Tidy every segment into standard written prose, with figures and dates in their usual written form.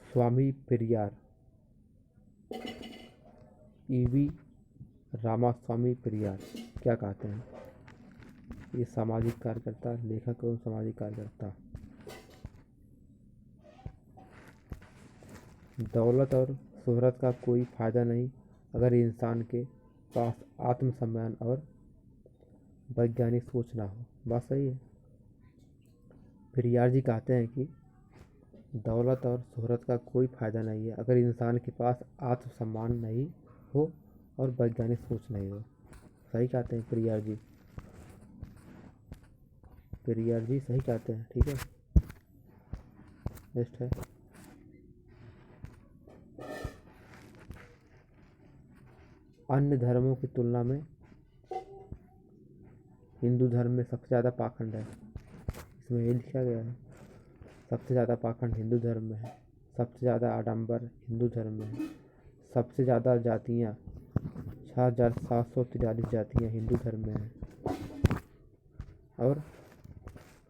स्वामी Periyar, EV Ramaswamy Periyar क्या कहते हैं? ये सामाजिक कार्यकर्ता, लेखक एवं सामाजिक कार्यकर्ता। दौलत और शोहरत का कोई फायदा नहीं अगर इंसान के पास आत्मसम्मान और वैज्ञानिक सोच ना हो। बात सही है। पेरियार जी कहते हैं कि दौलत और शोहरत का कोई फायदा नहीं है अगर इंसान के पास आत्मसम्मान नहीं हो और वैज्ञानिक सोच नहीं हो। सही कहते हैं पेरियार जी। पेरियार जी सही कहते हैं। ठीक है, नेक्स्ट है। अन्य धर्मों की तुलना में हिंदू धर्म में सबसे ज़्यादा पाखंड है। इसमें ये लिखा गया है, सबसे ज़्यादा पाखंड हिंदू धर्म में है, सबसे ज़्यादा आडंबर हिंदू धर्म में है, सबसे ज़्यादा जातियाँ 6743 जातियाँ हिंदू धर्म में हैं, और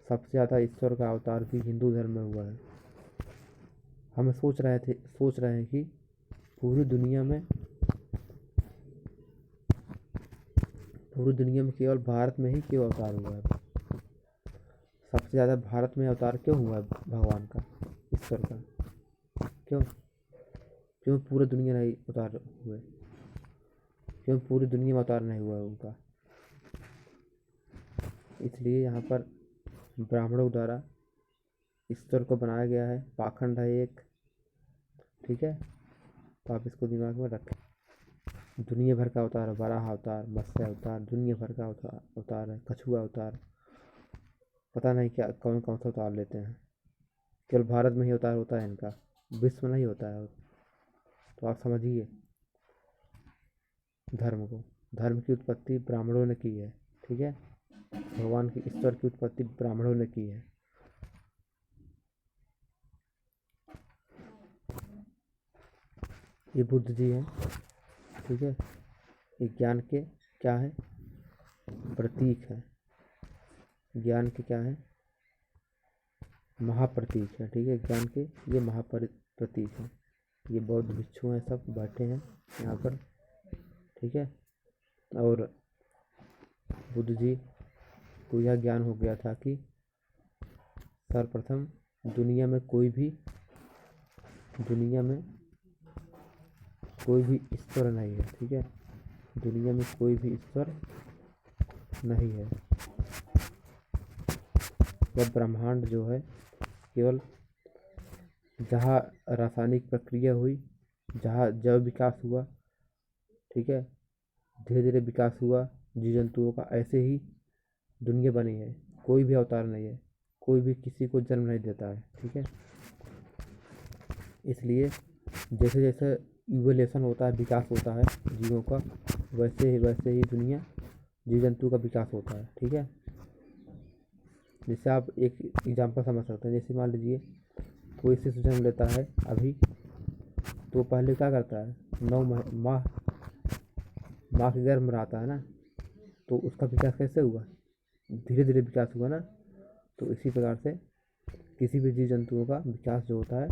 सबसे ज़्यादा ईश्वर का अवतार भी हिंदू धर्म में हुआ है। हम सोच रहे हैं कि पूरी दुनिया में केवल भारत में ही क्यों अवतार हुआ है। सबसे ज़्यादा भारत में अवतार क्यों हुआ है भगवान का, ईश्वर का? क्यों पूरी दुनिया नहीं अवतार हुए? क्यों पूरी दुनिया में अवतार नहीं हुआ उनका? इसलिए यहाँ पर ब्राह्मणों द्वारा ईश्वर को बनाया गया है। पाखंड है एक। ठीक है, तो आप इसको दिमाग में रखें। दुनिया भर का अवतार है, वराह अवतार, मत्स्य अवतार, दुनिया भर का अवतार है, कछुआ अवतार, पता नहीं क्या कौन कौन सा अवतार लेते हैं। केवल भारत में ही अवतार होता है इनका, विश्व में नहीं होता है। तो आप समझिए धर्म को। धर्म की उत्पत्ति ब्राह्मणों ने की है। ठीक है, भगवान की ईश्वर की उत्पत्ति ब्राह्मणों ने की है। ये बुद्ध जी हैं। ठीक है, ये ज्ञान के क्या है? प्रतीक है। ज्ञान के क्या है? महाप्रतीक है। ठीक है, ज्ञान के ये महाप्रतीक है। ये बौद्ध भिक्षु हैं, सब बैठे हैं यहाँ पर। ठीक है, और बुद्ध जी को यह ज्ञान हो गया था कि सर्वप्रथम दुनिया में कोई भी ईश्वर नहीं है। ठीक है, दुनिया में कोई भी ईश्वर नहीं है। यह ब्रह्मांड जो है केवल जहाँ रासायनिक प्रक्रिया हुई, जहाँ जैव विकास हुआ, ठीक है, धीरे धीरे विकास हुआ जीव जंतुओं का, ऐसे ही दुनिया बनी है। कोई भी अवतार नहीं है, कोई भी किसी को जन्म नहीं देता है। ठीक है, इसलिए जैसे जैसे इवोल्यूशन होता है, विकास होता है जीवों का, वैसे ही दुनिया जीव जंतु का विकास होता है। ठीक है, जैसे आप एक एग्जांपल समझ सकते हैं। जैसे मान लीजिए कोई शिशु जन्म लेता है अभी, तो पहले क्या करता है, 9 माँ के गर्भ में रहता है ना, तो उसका विकास कैसे हुआ? धीरे धीरे विकास हुआ ना। तो इसी प्रकार से किसी भी जीव जंतुओं का विकास जो होता है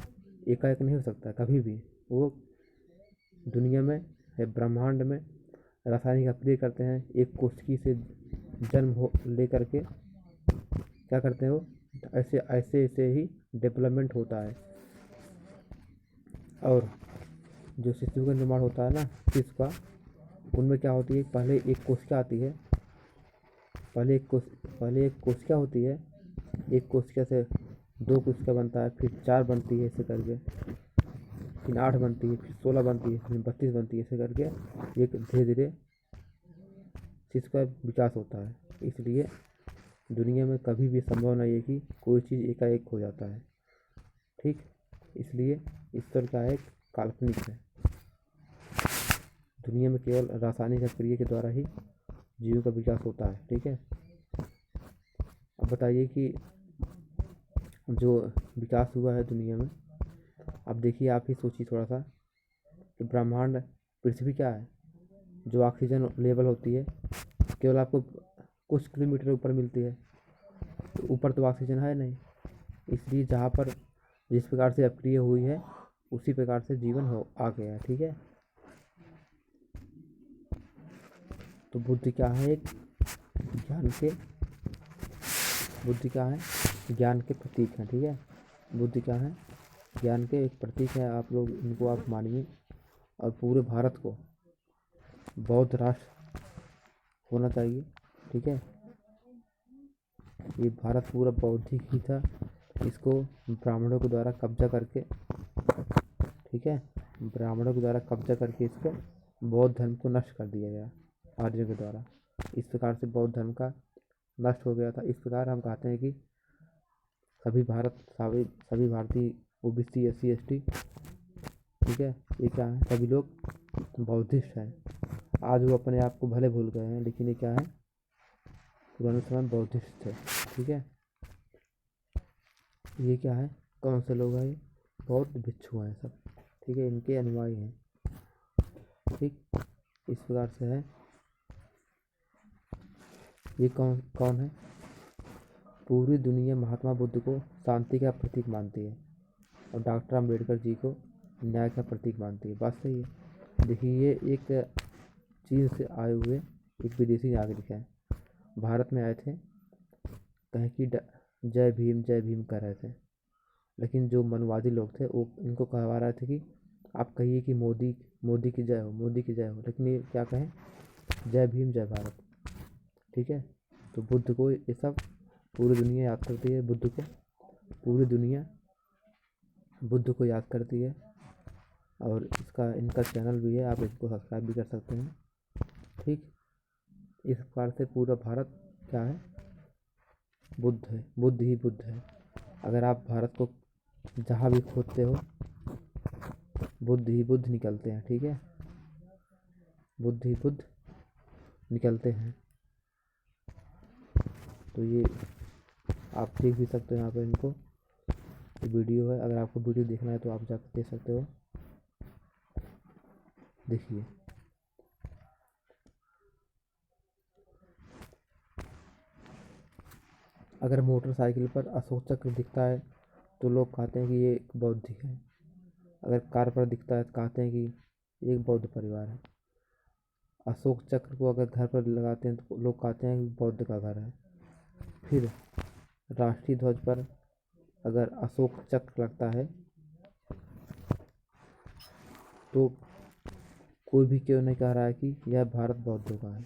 एकाएक नहीं हो सकता कभी भी। वो दुनिया में या ब्रह्मांड में रासायनिक अभिक्रिया करते हैं। एक कोशिकी से जन्म हो लेकर के क्या करते हैं वो, ऐसे ही डेवलपमेंट होता है। और जो शिशु का निर्माण होता है ना, शिशु का, उनमें क्या होती है, पहले एक कोशिका आती है। पहले एक कोशिका होती है। एक कोशिका से 2 कोशिका बनता है, फिर 4 बनती है, ऐसे करके फिर 8 बनती है, फिर 16 बनती है, फिर 32 बनती है, ऐसे करके एक धीरे धीरे शिशु का विकास होता है। इसलिए दुनिया में कभी भी संभव नहीं है कि कोई चीज़ एकाएक हो जाता है। ठीक, इसलिए ईश्वर का एक काल्पनिक है। दुनिया में केवल रासायनिक प्रक्रिया के द्वारा ही जीवों का विकास होता है। ठीक है, अब बताइए कि जो विकास हुआ है दुनिया में, अब देखिए, आप ही सोचिए थोड़ा सा कि ब्रह्मांड, पृथ्वी क्या है, जो ऑक्सीजन लेवल होती है केवल आपको कुछ किलोमीटर ऊपर मिलती है, तो ऊपर तो ऑक्सीजन है नहीं। इसलिए जहाँ पर जिस प्रकार से अभिक्रिया हुई है उसी प्रकार से जीवन हो आ गया। ठीक है, तो बुद्ध क्या है, एक ज्ञान के बुद्ध क्या है, ज्ञान के प्रतीक हैं। ठीक है, बुद्ध क्या है, ज्ञान के एक प्रतीक है। आप लोग इनको आप मानिए, और पूरे भारत को बौद्ध राष्ट्र होना चाहिए। ठीक है, ये भारत पूरा बौद्धिक ही था, इसको ब्राह्मणों के द्वारा कब्जा करके, ठीक है, ब्राह्मणों के द्वारा कब्जा करके इसको बौद्ध धर्म को नष्ट कर दिया गया आर्यों के द्वारा। इस प्रकार से बौद्ध धर्म का नष्ट हो गया था। इस प्रकार हम कहते हैं कि सभी भारतीय ओबीसी SC ST, ठीक है, ये क्या है, सभी लोग बौद्धिस्ट हैं। आज वो अपने आप को भले भूल गए हैं, लेकिन ये क्या है, पुराने समय में बौद्धिस्ट थे। ठीक है, ये क्या है, कौन से लोग हैं, ये बौद्ध भिक्षु हैं सब। ठीक है, इनके अनुयायी हैं। ठीक, इस प्रकार से है। ये कौन कौन है, पूरी दुनिया महात्मा बुद्ध को शांति का प्रतीक मानती है, और डॉक्टर अम्बेडकर जी को न्याय का प्रतीक मानती है। बात सही है। देखिए, ये एक चीन से आए हुए एक विदेशी नागरिक हैं, भारत में आए थे, कहें कि जय भीम कर रहे थे। लेकिन जो मनवादी लोग थे वो इनको कहवा रहे थे कि आप कहिए कि मोदी की जय हो, मोदी की जय हो, लेकिन ये क्या कहें, जय भीम जय भारत। ठीक है, तो बुद्ध को ये सब पूरी दुनिया याद करती है, बुद्ध को पूरी दुनिया बुद्ध को याद करती है। और इनका चैनल भी है, आप इसको सब्सक्राइब भी कर सकते हैं। ठीक, इस प्रकार से पूरा भारत क्या है, बुद्ध है, बुद्ध ही बुद्ध है। अगर आप भारत को जहाँ भी खोदते हो, बुद्ध ही बुद्ध निकलते हैं। ठीक है, बुद्ध ही बुद्ध निकलते हैं। तो ये आप देख भी सकते हो यहाँ पर इनको, ये वीडियो है। अगर आपको वीडियो देखना है तो आप जाकर देख सकते हो। देखिए, अगर मोटरसाइकिल पर अशोक चक्र दिखता है तो लोग कहते हैं कि ये एक बौद्धिक है। अगर कार पर दिखता है तो कहते हैं कि एक बौद्ध परिवार है। अशोक चक्र को अगर घर पर लगाते हैं तो लोग कहते हैं कि बौद्ध का घर है। फिर राष्ट्रीय ध्वज पर अगर अशोक चक्र लगता है तो कोई भी क्यों नहीं कह रहा है कि यह भारत बौद्धों का है।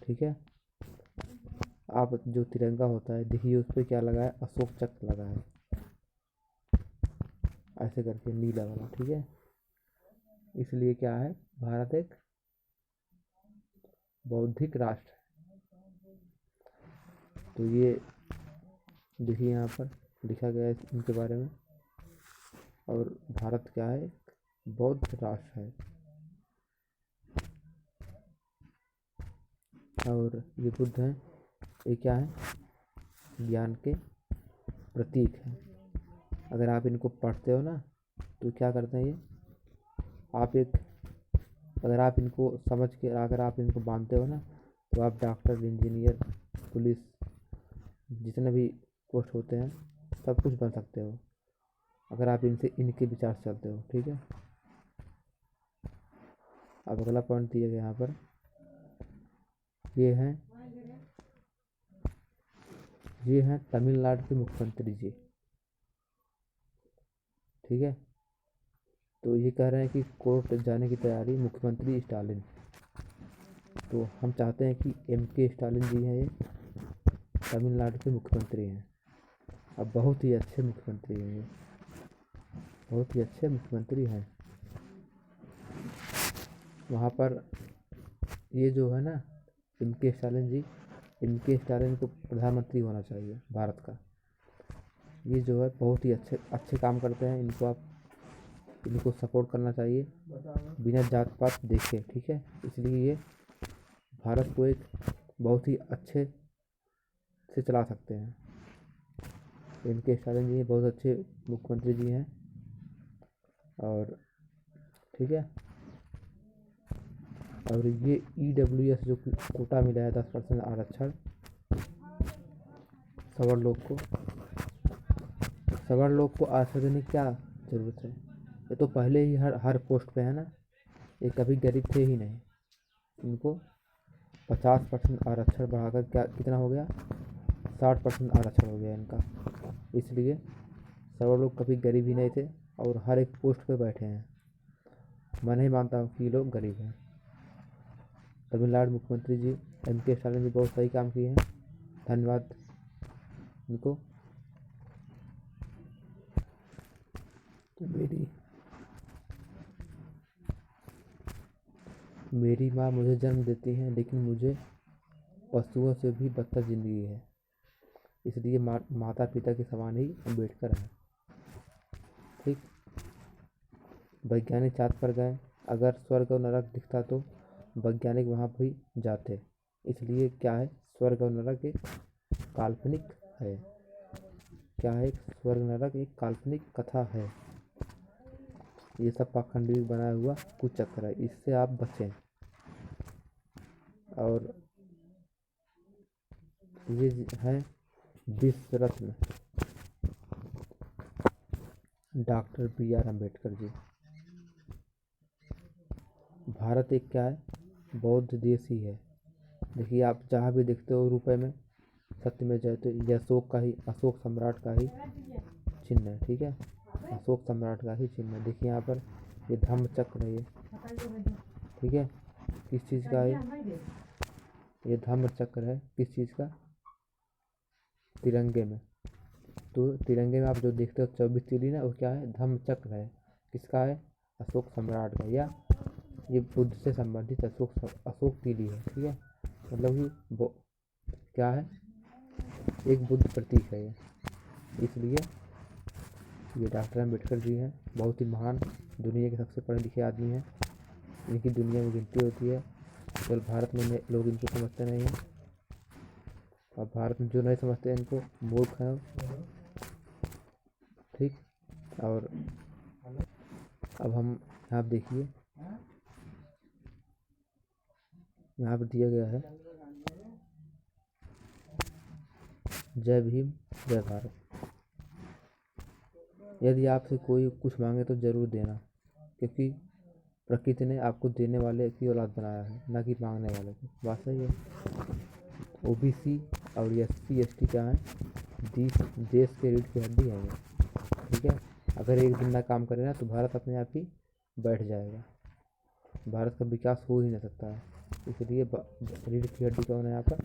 ठीक है, आप जो तिरंगा होता है देखिए, उस पर क्या लगा है, अशोक चक्र लगा है, ऐसे करके नीला वाला। ठीक है, इसलिए क्या है, भारत एक बौद्धिक राष्ट्र है। तो ये देखिए, यहाँ पर लिखा गया है इनके बारे में। और भारत क्या है, बौद्ध राष्ट्र है। और ये बुद्ध हैं, ये क्या है, ज्ञान के प्रतीक हैं। अगर आप इनको पढ़ते हो ना तो क्या करते हैं ये, अगर आप इनको समझ के, अगर आप इनको मानते हो ना, तो आप डॉक्टर, इंजीनियर, पुलिस, जितने भी पोस्ट होते हैं सब कुछ बन सकते हो, अगर आप इनके विचार से चलते हो। ठीक है, अब अगला पॉइंट दिया गया यहाँ पर, ये हैं तमिलनाडु के मुख्यमंत्री जी। ठीक है, तो ये कह रहे हैं कि कोर्ट जाने की तैयारी मुख्यमंत्री स्टालिन। तो हम चाहते हैं कि MK स्टालिन जी हैं, ये तमिलनाडु के मुख्यमंत्री हैं। अब बहुत ही अच्छे मुख्यमंत्री हैं ये, बहुत ही अच्छे मुख्यमंत्री हैं। वहाँ पर ये जो है ना, MK स्टालिन जी, MK स्टालिन को प्रधानमंत्री होना चाहिए भारत का। ये जो है बहुत ही अच्छे काम करते हैं, इनको सपोर्ट करना चाहिए बिना जात पात देखे। ठीक है, इसलिए ये भारत को एक बहुत ही अच्छे से चला सकते हैं। MK स्टालिन जी बहुत अच्छे मुख्यमंत्री जी हैं। और ठीक है, और ये EWS जो कोटा मिला है 10% आरक्षण सवर्ण लोग को आरक्षण देने की क्या ज़रूरत है। ये तो पहले ही हर पोस्ट पे है ना, ये कभी गरीब थे ही नहीं। इनको 50% आरक्षण बढ़ाकर क्या कितना हो गया, 60% आरक्षण हो गया इनका। इसलिए सब लोग कभी गरीब ही नहीं थे और हर एक पोस्ट पे बैठे हैं। मैं नहीं मानता हूँ कि ये लोग गरीब हैं। तमिलनाडु मुख्यमंत्री जी M.K. स्टालिन जी बहुत सही काम किए हैं, धन्यवाद इनको। तो मेरी माँ मुझे जन्म देती है, लेकिन मुझे पशुओं से भी बदतर जिंदगी है, इसलिए माता पिता के समान ही अम्बेडकर हैं। ठीक। वैज्ञानिक चाँद पर गए, अगर स्वर्ग और नरक दिखता तो वैज्ञानिक वहाँ भी जाते। इसलिए क्या है, स्वर्ग और नरक एक काल्पनिक है। क्या है, स्वर्ग नरक एक काल्पनिक कथा है। ये सब पाखंडी बनाया हुआ कुछ चक्कर है, इससे आप बचें। और ये है विश्व रत्न डॉक्टर B.R. अम्बेडकर जी। भारत एक क्या है, बौद्ध देश ही है। देखिए आप जहाँ भी देखते हो रुपए में सत्य में जयते, ये अशोक सम्राट का ही चिन्ह है। ठीक है, अशोक सम्राट का ही चिन्ह है। देखिए यहाँ पर ये धम्म चक्र है, ये ठीक है, किस चीज़ का है, ये धम्म चक्र है किस चीज़ का, तिरंगे में। तो तिरंगे में आप जो देखते हो 24 तीली ना, वो क्या है, धम्म चक्र है। किसका है, अशोक सम्राट का, या ये बुद्ध से संबंधित अशोक तीली है। ठीक है, मतलब कि वो क्या है, एक बुद्ध प्रतीक है ये। इसलिए ये डॉक्टर अम्बेडकर जी हैं, बहुत ही महान, दुनिया के सबसे पढ़े लिखे आदमी हैं। इनकी दुनिया में गिनती होती है, केवल भारत में लोग इनको समझते नहीं हैं, और भारत में जो नहीं समझते इनको मूर्ख हैं। ठीक। और अब हम यहाँ देखिए, यहाँ पर दिया गया है जय भीम जय भारत। यदि आपसे कोई कुछ मांगे तो ज़रूर देना, क्योंकि प्रकृति ने आपको देने वाले की औलाद बनाया है, ना कि मांगने वाले को। बात सही है। OBC और SC ST क्या है, देश के रीढ़ की हड्डी है ये। ठीक है, अगर एक दिन ना काम करे ना तो भारत अपने आप ही बैठ जाएगा, भारत का विकास हो ही नहीं सकता है। इसलिए रीढ़ की हड्डी कौन है यहाँ पर,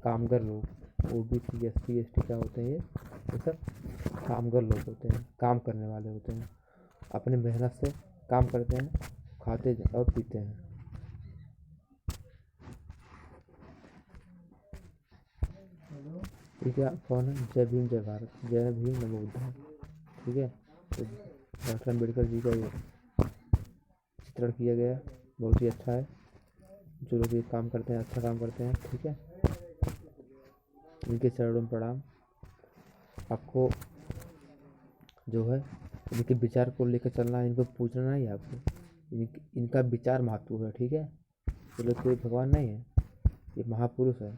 कामगर लोग। OBC SC ST क्या होते हैं, ये सब कामगर लोग होते हैं, काम करने वाले होते हैं, अपनी मेहनत से काम करते हैं, खाते और पीते हैं। ठीक है, कौन है, जय भीम जय भारत, जय भीम नमो बुद्धाय। ठीक है, तो डॉक्टर अम्बेडकर जी का ये चित्रण किया गया, बहुत ही अच्छा है। जो लोग ये काम करते हैं अच्छा काम करते हैं। ठीक है, इनके चरणों में प्रणाम। आपको जो है इनके विचार को लेकर चलना है, इनको पूछना नहीं है आपको, इनका विचार महत्वपूर्ण है। ठीक है, ये लोग कोई भगवान नहीं है, ये महापुरुष है।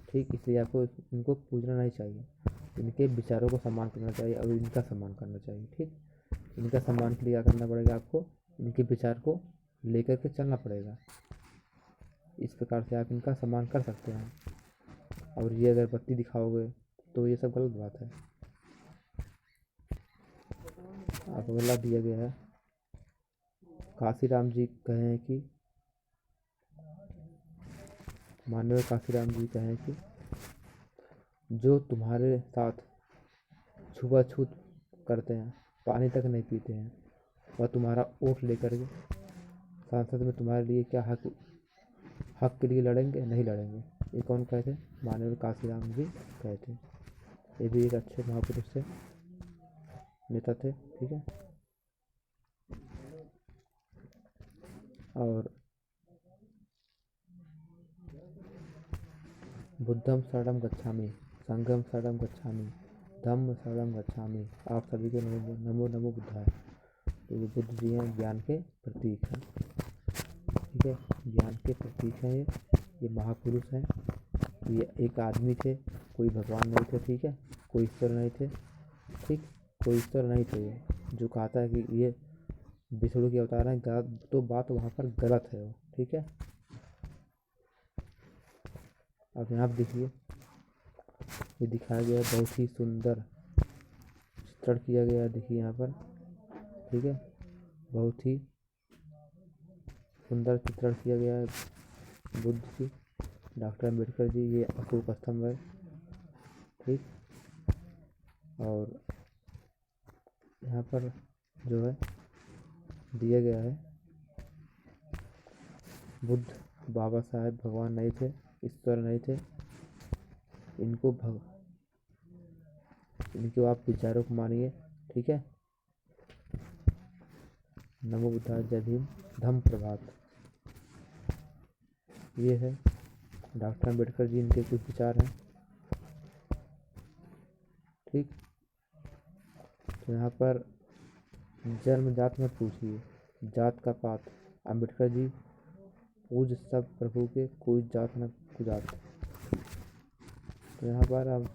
ठीक, इसलिए आपको इनको पूछना नहीं चाहिए, इनके विचारों को सम्मान करना चाहिए और इनका सम्मान करना चाहिए। ठीक, इनका सम्मान के लिए क्या करना पड़ेगा आपको, इनके विचार को लेकर के चलना पड़ेगा। इस प्रकार से आप इनका सम्मान कर सकते हैं। और ये अगर बत्ती दिखाओगे तो ये सब गलत बात है। आपको अगला दिया गया है, काशीराम जी कहें कि माननीय काशीराम जी कहें कि जो तुम्हारे साथ छुआछूत करते हैं, पानी तक नहीं पीते हैं, वह तुम्हारा वोट लेकर के संसद में तुम्हारे लिए क्या हक के लिए लड़ेंगे, नहीं लड़ेंगे। ये कौन कहे थे, माननीय काशीराम जी कहे थे। ये भी एक अच्छे महापुरुष थे, नेता थे। ठीक है, और बुद्धम शरणम गच्छामि, संघम शरणम गच्छामि, धम्म शरणम गच्छामि। आप सभी को नमो नमो बुद्धाय। तो ये बुद्ध जी हैं, ज्ञान के प्रतीक हैं। ठीक है, ज्ञान के प्रतीक हैं ये महापुरुष हैं। ये एक आदमी थे, कोई भगवान नहीं थे। ठीक है, कोई ईश्वर नहीं थे। ठीक, कोई ईश्वर नहीं चाहिए। जो कहता है कि ये विष्णु के अवतार हैं, गलत तो बात वहाँ पर गलत है वो। ठीक है, अब यहाँ पर देखिए, ये दिखाया गया है, बहुत ही सुंदर चित्रण किया गया है। देखिए यहाँ पर, ठीक है, बहुत ही सुंदर चित्रण किया गया है बुद्ध जी, डॉक्टर अम्बेडकर जी। ये अशोक स्तंभ है, ठीक। और यहाँ पर जो है दिया गया है, बुद्ध बाबा साहेब भगवान नहीं थे, ईश्वर नहीं थे। इनको आप विचारों को मानिए। ठीक है, नमो बुद्धाय, जय भीम, धम्म प्रभात। ये है डॉक्टर अम्बेडकर जी, इनके कुछ विचार हैं। ठीक, तो यहाँ पर जन्म जात मत पूछिए, जात का पात। अम्बेडकर जी पूज सब प्रभु के, कोई जात न कुजात। तो यहाँ पर अब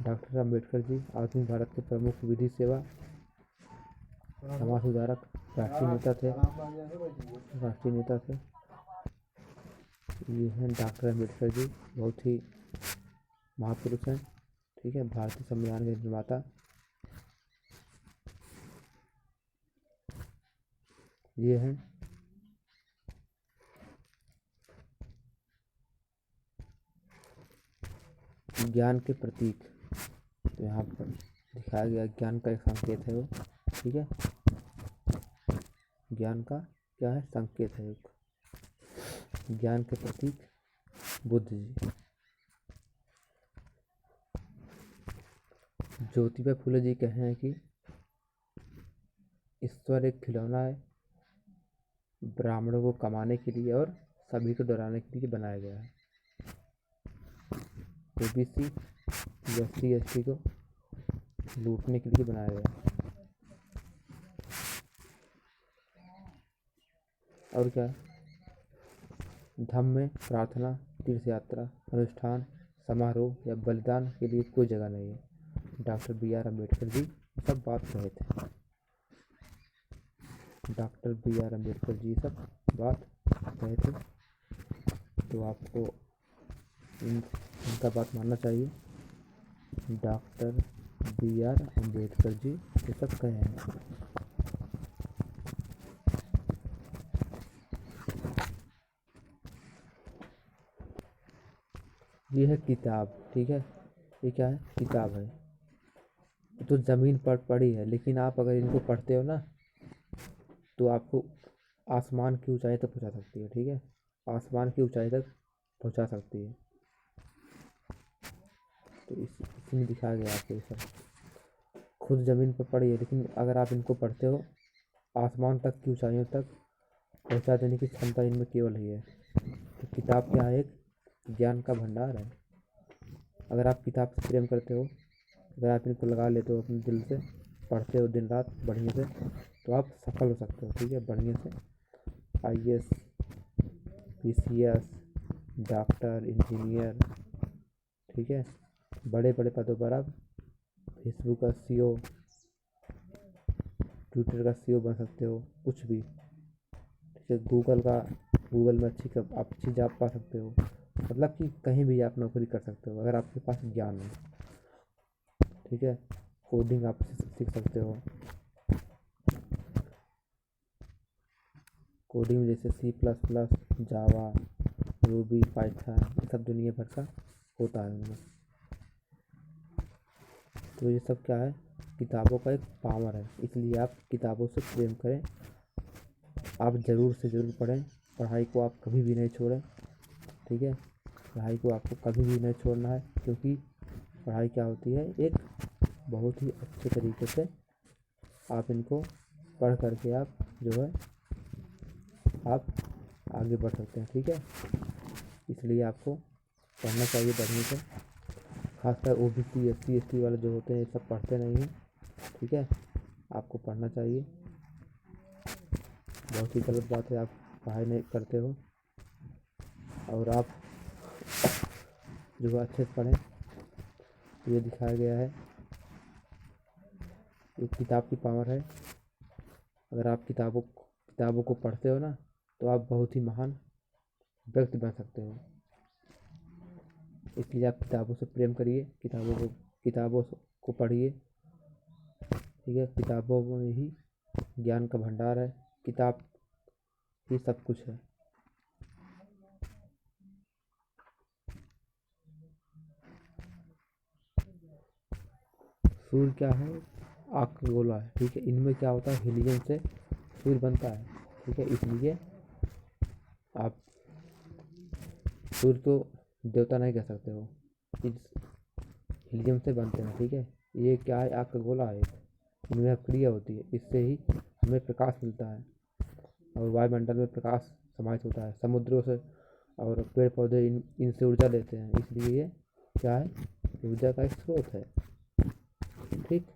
डॉक्टर अम्बेडकर जी आधुनिक भारत के प्रमुख विधि सेवा समाज सुधारक राष्ट्रीय नेता थे। ये हैं डॉक्टर अम्बेडकर जी, बहुत ही महापुरुष हैं। ठीक है, भारतीय संविधान के निर्माता। ये हैं ज्ञान के प्रतीक। तो यहाँ पर दिखाया गया ज्ञान का एक संकेत है वो। ठीक है, ज्ञान का क्या है, संकेत है एक, ज्ञान के प्रतीक बुद्ध जी। ज्योतिबा फुले जी कहे हैं कि ईश्वर एक खिलौना है, ब्राह्मणों को कमाने के लिए और सभी को डराने के लिए बनाया गया है। ओबीसी एससी एसटी को लूटने के लिए बनाया गया है। और क्या, धम्म में प्रार्थना, तीर्थ यात्रा, अनुष्ठान, समारोह या बलिदान के लिए कोई जगह नहीं है। डॉक्टर BR अम्बेडकर जी सब बात कहे थे। डॉक्टर BR अम्बेडकर जी सब बात कहे थे, तो आपको इनका बात मानना चाहिए। डॉक्टर BR अम्बेडकर जी ये सब कहे हैं। ये है किताब। ठीक है, ये क्या है, किताब है। तो ज़मीन पर पड़ी है, लेकिन आप अगर इनको पढ़ते हो ना, तो आपको आसमान की ऊंचाई तक पहुंचा सकती है। ठीक है, आसमान की ऊंचाई तक पहुंचा सकती है। तो इसमें दिखाया गया आपको ये सब। खुद ज़मीन पर पड़ी है, लेकिन अगर आप इनको पढ़ते हो, आसमान तक की ऊंचाइयों तक पहुंचा देने की क्षमता इनमें केवल ही है। तो किताब क्या है, एक ज्ञान का भंडार है। अगर आप किताब से प्रेम करते हो, अगर आप इनको लगा लेते हो अपने दिल से, पढ़ते हो दिन रात बढ़िया से, तो आप सफल हो सकते हो। ठीक है, बढ़िया से IAS PCS डॉक्टर इंजीनियर, ठीक है, बड़े बड़े पदों पर आप फेसबुक का CEO, ट्विटर का CEO बन सकते हो, कुछ भी। ठीक है, गूगल में अच्छी जॉब पा सकते हो। मतलब कि कहीं भी आप नौकरी कर सकते हो अगर आपके पास ज्ञान है। ठीक है, कोडिंग आप सीख सकते हो। कोडिंग में जैसे C++, जावा, रूबी, पाइथन, ये सब दुनिया भर का होता है उनमें। तो ये सब क्या है, किताबों का एक पावर है। इसलिए आप किताबों से प्रेम करें, आप ज़रूर से ज़रूर पढ़ें। पढ़ाई को आप कभी भी नहीं छोड़ें। ठीक है, पढ़ाई को आपको कभी भी नहीं छोड़ना है, क्योंकि पढ़ाई क्या होती है, एक बहुत ही अच्छे तरीके से आप इनको पढ़ करके आप जो है आप आगे बढ़ सकते हैं। ठीक है, इसलिए आपको पढ़ना चाहिए बढ़िया से। खासकर OBC SC ST वाले जो होते हैं, ये सब पढ़ते नहीं हैं। ठीक है, आपको पढ़ना चाहिए। बहुत ही गलत बात है आप पढ़ाई नहीं करते हो। और आप जो अच्छे से पढ़ें। ये दिखाया गया है, एक किताब की पावर है। अगर आप किताबों को पढ़ते हो ना, तो आप बहुत ही महान व्यक्ति बन सकते हो। इसलिए आप किताबों से प्रेम करिए, किताबों को पढ़िए। ठीक है, किताबों में ही ज्ञान का भंडार है, किताब ही सब कुछ है। सूर्य क्या है? आग का गोला है। ठीक है, इनमें क्या होता है, हीलियम से सूर्य बनता है। ठीक है, इसलिए आप सूर्य को देवता नहीं कह सकते हो, इस हीलियम से बनते हैं। ठीक है, ये क्या है, आग का गोला है। इनमें क्रिया होती है, इससे ही हमें प्रकाश मिलता है और वायुमंडल में प्रकाश समाहित होता है। समुद्रों से और पेड़ पौधे इनसे ऊर्जा लेते हैं, इसलिए ये क्या है, ऊर्जा का एक स्रोत है। ठीक,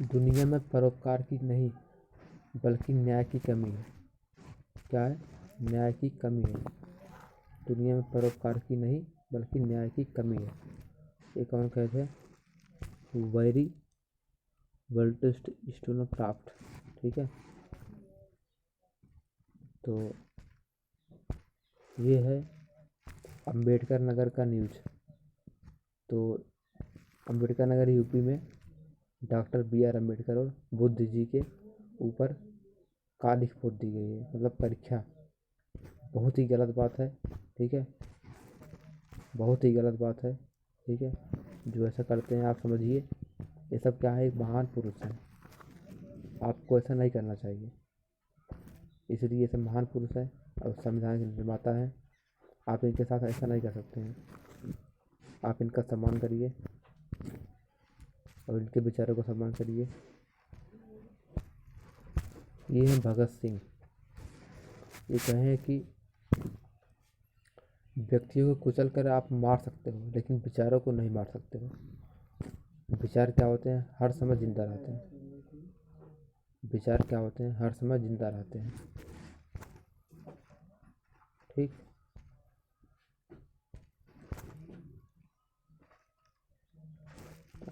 दुनिया में परोपकार की नहीं बल्कि न्याय की कमी है। क्या है? न्याय की कमी है। दुनिया में परोपकार की नहीं बल्कि न्याय की कमी है। ये कौन कहते हैं? वेरी वर्ल्टस्ट स्टोन क्राफ्ट। ठीक है, तो ये है अंबेडकर नगर का न्यूज। तो अंबेडकर नगर यूपी में डॉक्टर BR अम्बेडकर और बुद्ध जी के ऊपर कालिख पोत दी गई है, मतलब परीक्षा। बहुत ही गलत बात है। ठीक है, बहुत ही गलत बात है। ठीक है, जो ऐसा करते हैं आप समझिए ये सब क्या है, एक महान पुरुष है। आपको ऐसा नहीं करना चाहिए, इसलिए ये सब महान पुरुष है और संविधान के निर्माता है। आप इनके साथ ऐसा नहीं कर सकते हैं। आप इनका सम्मान करिए और इनके विचारों का सम्मान करिए। ये हैं भगत सिंह। ये कहें कि व्यक्तियों को कुचल कर आप मार सकते हो, लेकिन विचारों को नहीं मार सकते हो। विचार क्या होते हैं? हर समय जिंदा रहते हैं। विचार क्या होते हैं? हर समय जिंदा रहते हैं। ठीक,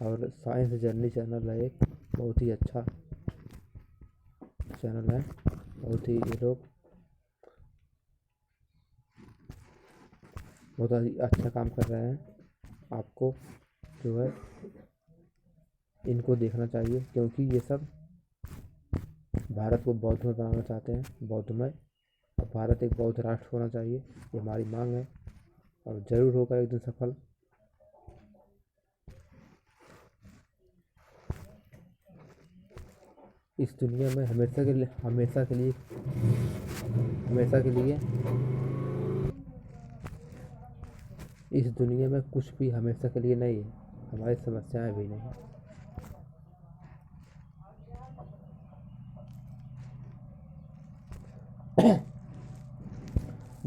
और साइंस जर्नी चैनल है एक, बहुत ही अच्छा चैनल है। बहुत ही ये लोग बहुत ही अच्छा काम कर रहे हैं। आपको जो है इनको देखना चाहिए, क्योंकि ये सब भारत को बौद्धमय बनाना चाहते हैं, बौद्धमय। और भारत एक बौद्ध राष्ट्र होना चाहिए, ये हमारी मांग है और ज़रूर होगा एक दिन सफल। इस दुनिया में हमेशा के लिए इस दुनिया में कुछ भी हमेशा के लिए नहीं है, हमारी समस्याएं भी नहीं।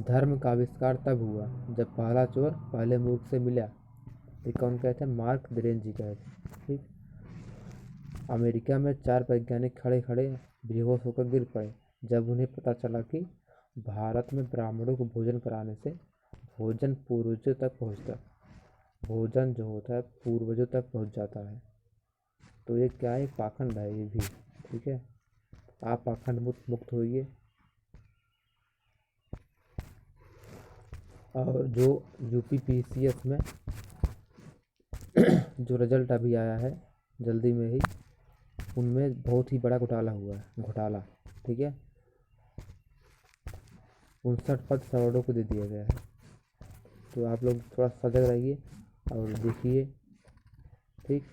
धर्म का आविष्कार तब हुआ जब पहला चोर पहले मूर्ख से मिला। ये कौन कहते हैं? मार्क द्वेन जी कहते हैं। ठीक, अमेरिका में 4 वैज्ञानिक खड़े खड़े बेहोश होकर गिर पड़े जब उन्हें पता चला कि भारत में ब्राह्मणों को भोजन कराने से भोजन पूर्वजों तक पहुँचता भोजन जो होता है पूर्वजों तक पहुँच जाता है। तो ये क्या है? पाखंड है ये भी। ठीक है, आप पाखंड मुक्त होइए। और जो UPPCS में जो रिजल्ट अभी आया है जल्दी में ही, उनमें बहुत ही बड़ा घोटाला हुआ है, घोटाला। ठीक है, 59 पद सवर्णों को दे दिया गया है। तो आप लोग थोड़ा सजग रहिए और देखिए। ठीक,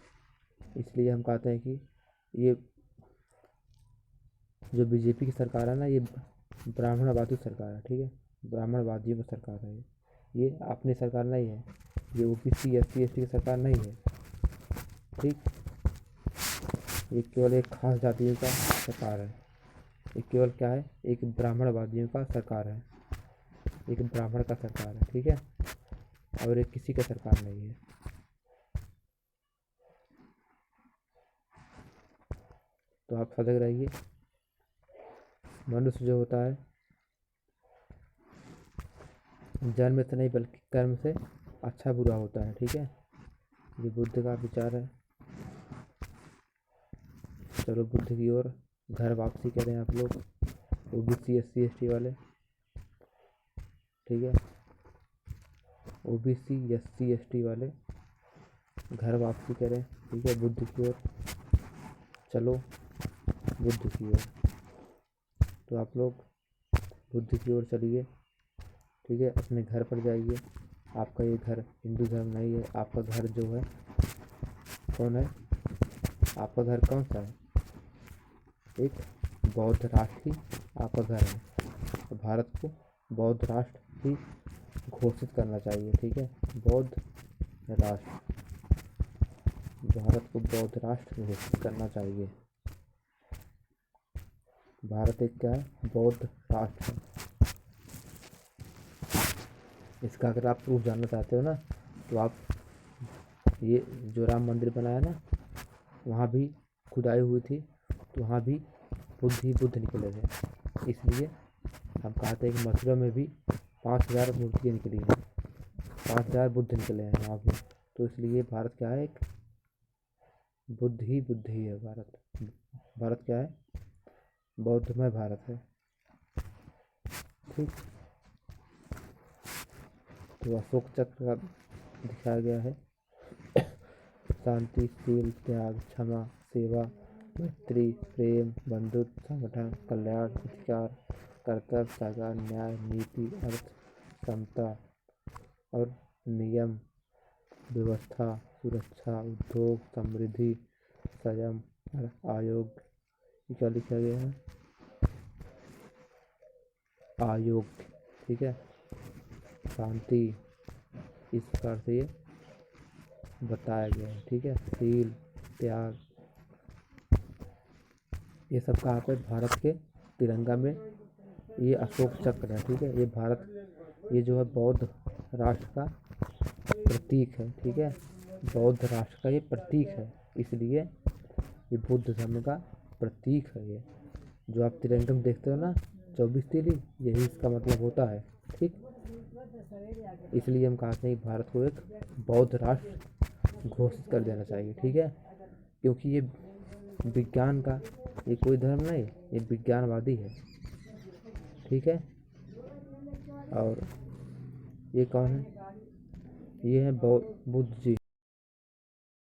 इसलिए हम कहते हैं कि ये जो BJP की सरकार है ना, ये ब्राह्मणवादी सरकार है। ठीक है, ब्राह्मणवादियों की सरकार है ये अपनी सरकार नहीं है। ये OBC SC ST की सरकार नहीं है। ठीक, ये केवल एक खास जातियों का सरकार है। ये केवल क्या है? एक ब्राह्मणवादियों का सरकार है, एक ब्राह्मण का सरकार है। ठीक है, और एक किसी का सरकार नहीं है। तो आप सजग रहिए। मनुष्य जो होता है जन्म से नहीं बल्कि कर्म से अच्छा बुरा होता है, ठीक है। ये बुद्ध का विचार है। चलो बुद्ध की ओर घर वापसी करें आप लोग, OBC SC ST वाले, ठीक है। OBC SC ST वाले घर वापसी करें, ठीक है, बुद्ध की ओर। चलो बुद्ध की ओर। तो आप लोग बुद्ध की ओर चलिए, ठीक है। अपने घर पर जाइए। आपका ये घर हिंदू धर्म नहीं है। आपका घर जो है कौन है? आपका घर कौन सा है? एक बौद्ध राष्ट्र ही आपका घर है। तो भारत को बौद्ध राष्ट्र ही घोषित करना चाहिए, ठीक है। बौद्ध राष्ट्र, भारत को बौद्ध राष्ट्र घोषित करना चाहिए। भारत एक क्या है? बौद्ध राष्ट्र है। इसका अगर आप प्रूफ जानना चाहते हो ना, तो आप ये जो राम मंदिर बनाया ना, वहाँ भी खुदाई हुई थी, तो वहाँ भी बुद्ध ही बुद्ध निकले थे। इसलिए हम कहते हैं कि मथुरा में भी 5000 मूर्तियाँ निकली हैं, 5000 बुद्ध निकले हैं वहाँ भी। तो इसलिए भारत क्या है? एक बुद्ध ही है भारत। भारत क्या है? बौद्धमय भारत है, ठीक। तो अशोक चक्र का दिखाया गया है शांति, शील, त्याग, क्षमा, सेवा, मैत्री, प्रेम, बंधुत्व, संगठन, कल्याण, अधिकार, कर्तव्य, सजा, न्याय, नीति, अर्थ, समता और नियम, व्यवस्था, सुरक्षा, उद्योग, समृद्धि, संयम और आयोग। ये क्या लिखा गया है? आयोग, ठीक है। शांति, इस प्रकार से ये बताया गया है, ठीक है। शील, त्याग, ये सब कहाँ पे? भारत के तिरंगा में ये अशोक चक्र है, ठीक है। ये भारत, ये जो है बौद्ध राष्ट्र का प्रतीक है, ठीक है। बौद्ध राष्ट्र का ये प्रतीक है, इसलिए ये बुद्ध धर्म का प्रतीक है। ये जो आप तिरंगे में देखते हो ना, 24 तीली, यही इसका मतलब होता है, ठीक। इसलिए हम कहते हैं कि भारत को एक बौद्ध राष्ट्र घोषित कर देना चाहिए, ठीक है। क्योंकि ये विज्ञान का, ये कोई धर्म नहीं, ये विज्ञानवादी है, ठीक है। और ये कौन है? ये है बुद्ध जी।